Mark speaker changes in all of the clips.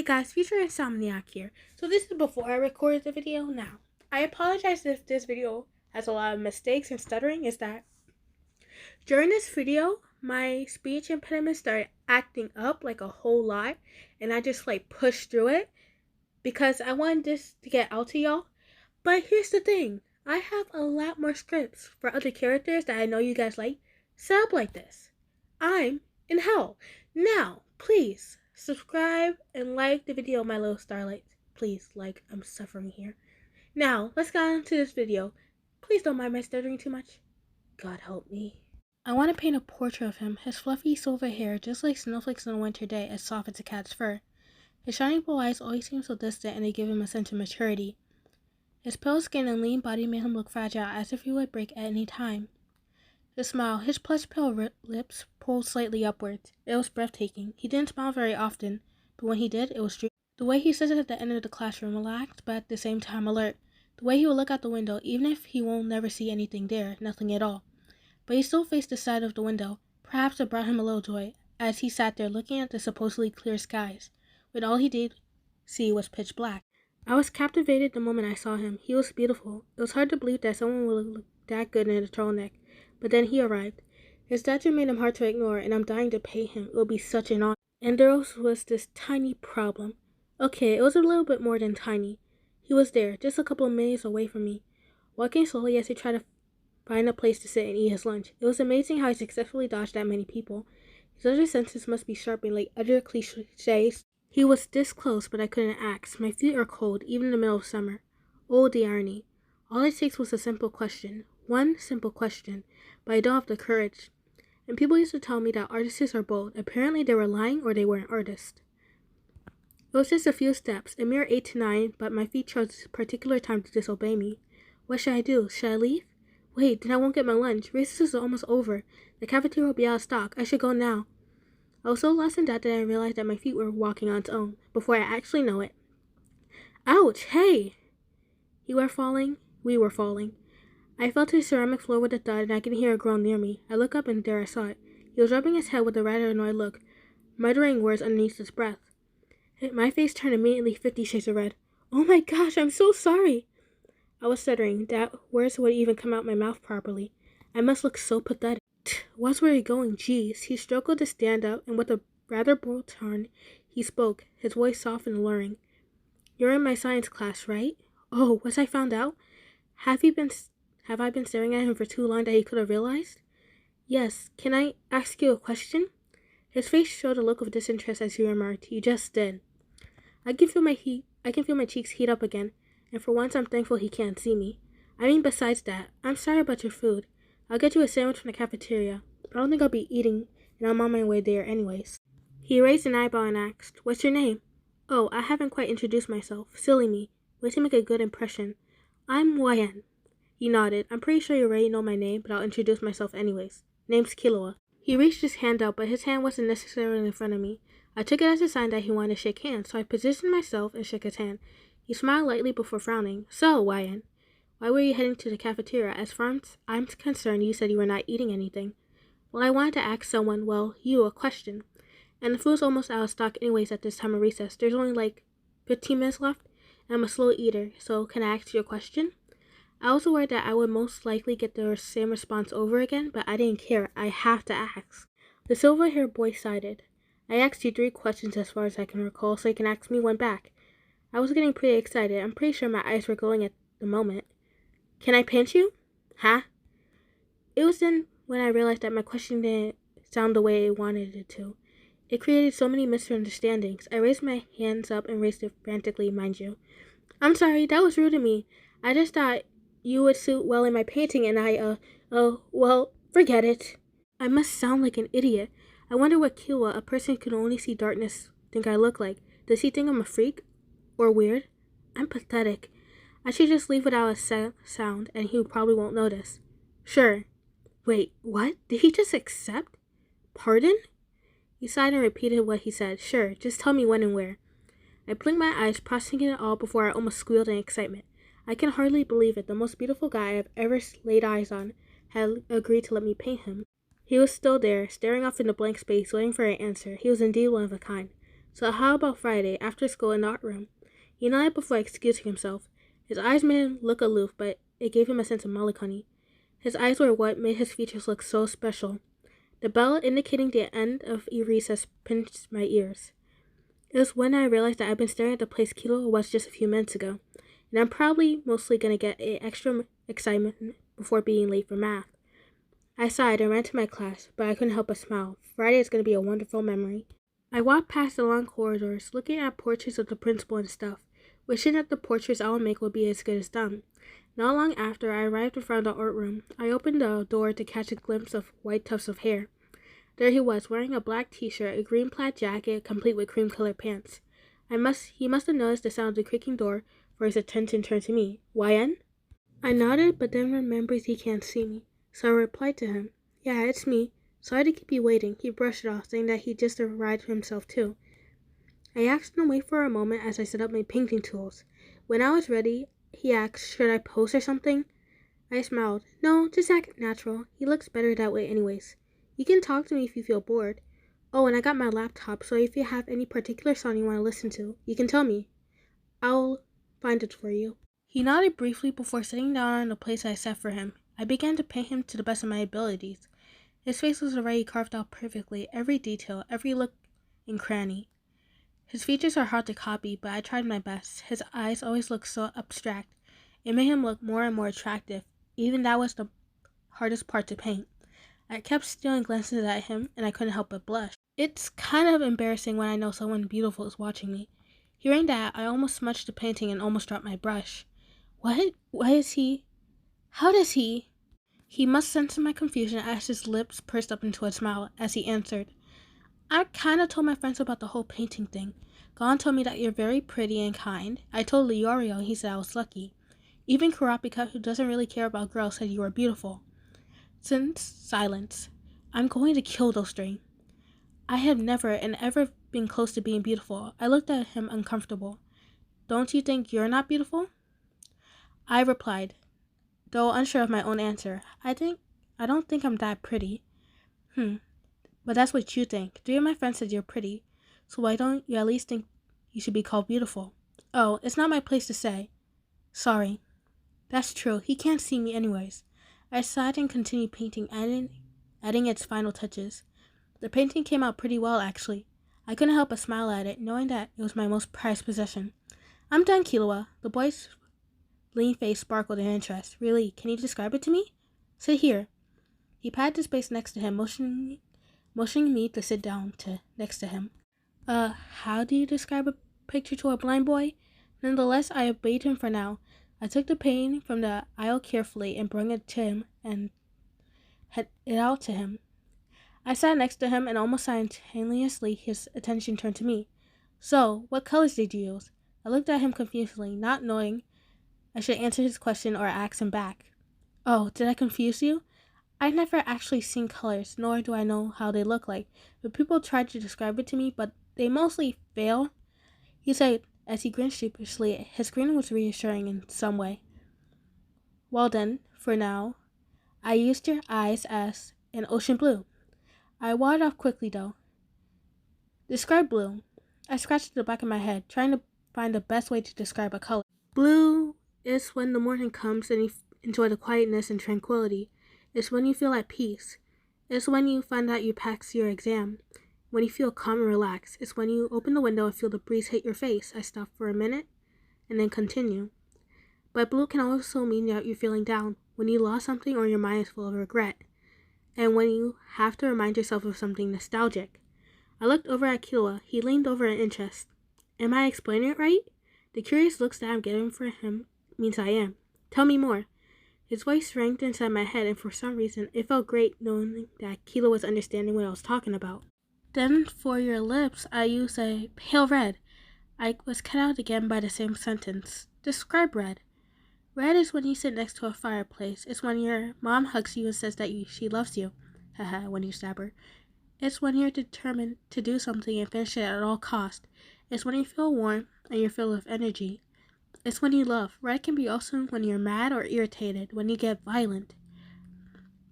Speaker 1: Hey guys, Future Insomniac here. So this is before I recorded the video now. I apologize if this video has a lot of mistakes and stuttering. Is that during this video, my speech impediment started acting up like a whole lot, and I just pushed through it because I wanted this to get out to y'all. But here's the thing. I have a lot more scripts for other characters that I know you guys like set up like this. I'm in hell. Now, please subscribe and like the video, my little starlights. Please, I'm suffering here. Now, let's get on to this video. Please don't mind my stuttering too much. God help me. I want to paint a portrait of him, his fluffy silver hair just like snowflakes on a winter day, as soft as a cat's fur. His shiny blue eyes always seem so distant, and they give him a sense of maturity. His pale skin and lean body made him look fragile, as if he would break at any time. His smile, his plush pale lips pulled slightly upwards. It was breathtaking. He didn't smile very often, but when he did, it was true. The way he sits at the end of the classroom, relaxed, but at the same time alert. The way he would look out the window, even if he won't never see anything there, nothing at all. But he still faced the side of the window. Perhaps it brought him a little joy, as he sat there looking at the supposedly clear skies, when all he did see was pitch black. I was captivated the moment I saw him. He was beautiful. It was hard to believe that someone would look that good in a turtleneck. But then he arrived. His stature made him hard to ignore, and I'm dying to pay him. It would be such an honor. And there was this tiny problem. Okay, it was a little bit more than tiny. He was there, just a couple of minutes away from me, walking slowly as he tried to find a place to sit and eat his lunch. It was amazing how he successfully dodged that many people. His other senses must be sharpened like other cliches. He was this close, but I couldn't ask. My feet are cold, even in the middle of summer. Oh, the irony. All it takes was a simple question. One simple question. But I don't have the courage. And people used to tell me that artists are bold. Apparently they were lying or they weren't artists. It was just a few steps, a mere 8 to 9, but my feet chose this particular time to disobey me. What should I do? Should I leave? Wait, then I won't get my lunch. Recess is almost over. The cafeteria will be out of stock. I should go now. I was so lost in doubt that I realized that my feet were walking on its own, before I actually know it. Ouch! Hey! We were falling. I fell to the ceramic floor with a thud, and I could hear a groan near me. I looked up, and there I saw it. He was rubbing his head with a rather annoyed look, muttering words underneath his breath. My face turned immediately 50 shades of red. Oh my gosh, I'm so sorry! I was stuttering. That words would even come out my mouth properly. I must look so pathetic. What's where you going? Jeez. He struggled to stand up, and with a rather bold tone, he spoke, his voice soft and alluring. You're in my science class, right? Oh, was I found out? Have I been staring at him for too long that he could have realized? Yes. Can I ask you a question? His face showed a look of disinterest as he remarked, You just did. I can feel my cheeks heat up again, and for once I'm thankful he can't see me. I mean, besides that, I'm sorry about your food. I'll get you a sandwich from the cafeteria, but I don't think I'll be eating, and I'm on my way there anyways. He raised an eyebrow and asked, What's your name? Oh, I haven't quite introduced myself. Silly me. Way to make a good impression. I'm YN. He nodded. I'm pretty sure you already know my name, but I'll introduce myself anyways. Name's Killua. He reached his hand out, but his hand wasn't necessarily in front of me. I took it as a sign that he wanted to shake hands, so I positioned myself and shook his hand. He smiled lightly before frowning. So, YN, why were you heading to the cafeteria? As far as I'm concerned, you said you were not eating anything. Well, I wanted to ask someone, you, a question. And the food's almost out of stock anyways at this time of recess. There's only 15 minutes left, and I'm a slow eater, so can I ask you a question? I was aware that I would most likely get the same response over again, but I didn't care. I have to ask. The silver-haired boy sighed. I asked you 3 questions as far as I can recall, so you can ask me one back. I was getting pretty excited. I'm pretty sure my eyes were glowing at the moment. Can I pinch you? Huh? It was then when I realized that my question didn't sound the way I wanted it to. It created so many misunderstandings. I raised my hands up and raised it frantically, mind you. I'm sorry, that was rude of me. I just thought you would suit well in my painting, and well, forget it. I must sound like an idiot. I wonder what Killua, a person who can only see darkness, think I look like. Does he think I'm a freak? Or weird? I'm pathetic. I should just leave without a sound, and he probably won't notice. Sure. Wait, what? Did he just accept? Pardon? He sighed and repeated what he said. Sure, just tell me when and where. I blinked my eyes, processing it all before I almost squealed in excitement. I can hardly believe it. The most beautiful guy I've ever laid eyes on had agreed to let me paint him. He was still there, staring off into blank space, waiting for an answer. He was indeed one of a kind. So how about Friday, after school in the art room? He nodded before excusing himself. His eyes made him look aloof, but it gave him a sense of melancholy. His eyes were what made his features look so special. The bell indicating the end of recess pinched my ears. It was when I realized that I'd been staring at the place Killua was just a few minutes ago, and I'm probably mostly going to get extra excitement before being late for math. I sighed and ran to my class, but I couldn't help but smile. Friday is going to be a wonderful memory. I walked past the long corridors, looking at portraits of the principal and stuff, wishing that the portraits I would make would be as good as them. Not long after I arrived in front of the art room, I opened the door to catch a glimpse of white tufts of hair. There he was, wearing a black t-shirt, a green plaid jacket, complete with cream-colored pants. He must have noticed the sound of the creaking door, for his attention turned to me. YN? I nodded, but then remembered he can't see me, so I replied to him. Yeah, it's me. Sorry to keep you waiting. He brushed it off, saying that he just arrived himself too. I asked him to wait for a moment as I set up my painting tools. When I was ready, he asked, should I pose or something? I smiled. No, just act natural. He looks better that way anyways. You can talk to me if you feel bored. Oh, and I got my laptop, so if you have any particular song you want to listen to, you can tell me. I'll find it for you. He nodded briefly before sitting down on the place I set for him. I began to paint him to the best of my abilities. His face was already carved out perfectly, every detail, every look and cranny. His features are hard to copy, but I tried my best. His eyes always looked so abstract. It made him look more and more attractive. Even that was the hardest part to paint. I kept stealing glances at him, and I couldn't help but blush. It's kind of embarrassing when I know someone beautiful is watching me. Hearing that, I almost smudged the painting and almost dropped my brush. What? Why is he? How does he? He must sense my confusion as his lips pursed up into a smile as he answered. I kind of told my friends about the whole painting thing. Gon told me that you're very pretty and kind. I told Leorio and he said I was lucky. Even Kurapika, who doesn't really care about girls, said you were beautiful. Since silence. I'm going to kill those three. I have never and ever been close to being beautiful. I looked at him uncomfortable. Don't you think you're not beautiful? I replied, though unsure of my own answer. I don't think I'm that pretty. But that's what you think. 3 of my friends said you're pretty. So why don't you at least think you should be called beautiful? Oh, it's not my place to say. Sorry. That's true. He can't see me anyways. I sighed and continued painting, adding its final touches. The painting came out pretty well, actually. I couldn't help but smile at it, knowing that it was my most prized possession. I'm done, Killua. The boy's lean face sparkled in interest. Really, can you describe it to me? Sit here. He patted the space next to him, motioning me to sit down next to him. How do you describe a picture to a blind boy? Nonetheless, I obeyed him for now. I took the painting from the aisle carefully and brought it to him and had it out to him. I sat next to him and almost simultaneously his attention turned to me. So, what colors did you use? I looked at him confusedly, not knowing I should answer his question or ask him back. Oh, did I confuse you? I've never actually seen colors, nor do I know how they look like, but people try to describe it to me, but they mostly fail. He said as he grinned sheepishly. His grin was reassuring in some way. Well then, for now, I used your eyes as an ocean blue. I wadded off quickly though. Describe blue. I scratched the back of my head, trying to find the best way to describe a color. Blue is when the morning comes and you enjoy the quietness and tranquility. It's when you feel at peace. It's when you find out you passed your exam. When you feel calm and relaxed. It's when you open the window and feel the breeze hit your face. I stop for a minute and then continue. But blue can also mean that you're feeling down, when you lost something or your mind is full of regret, and when you have to remind yourself of something nostalgic. I looked over at Killua. He leaned over in interest. Am I explaining it right? The curious looks that I'm getting for him means I am. Tell me more. His voice rang inside my head, and for some reason, it felt great knowing that Killua was understanding what I was talking about. Then, for your lips, I used a pale red. I was cut out again by the same sentence. Describe red. Red is when you sit next to a fireplace. It's when your mom hugs you and says that she loves you. Haha, when you stab her. It's when you're determined to do something and finish it at all cost. It's when you feel warm and you're filled with energy. It's when you love. Red can be also when you're mad or irritated, when you get violent.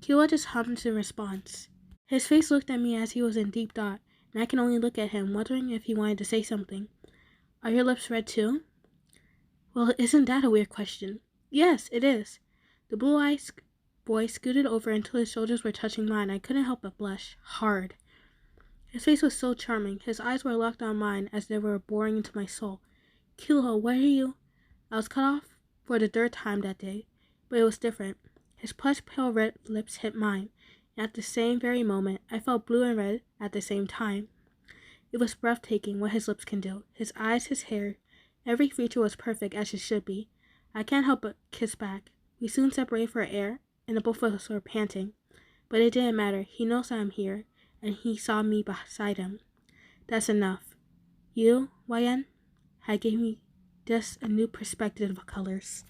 Speaker 1: Killua just hummed in response. His face looked at me as he was in deep thought, and and I can only look at him, wondering if he wanted to say something. Are your lips red too? Well, isn't that a weird question? Yes, it is. The blue-eyed boy scooted over until his shoulders were touching mine. I couldn't help but blush. Hard. His face was so charming. His eyes were locked on mine as they were boring into my soul. Killua, why are you? I was cut off for the third time that day, but it was different. His plush pale red lips hit mine, and at the same very moment, I felt blue and red at the same time. It was breathtaking what his lips can do. His eyes, his hair, every feature was perfect as it should be. I can't help but kiss back. We soon separated for air, and the both of us were panting. But it didn't matter. He knows I'm here, and he saw me beside him. That's enough. You, YN, had gave me just a new perspective of colors.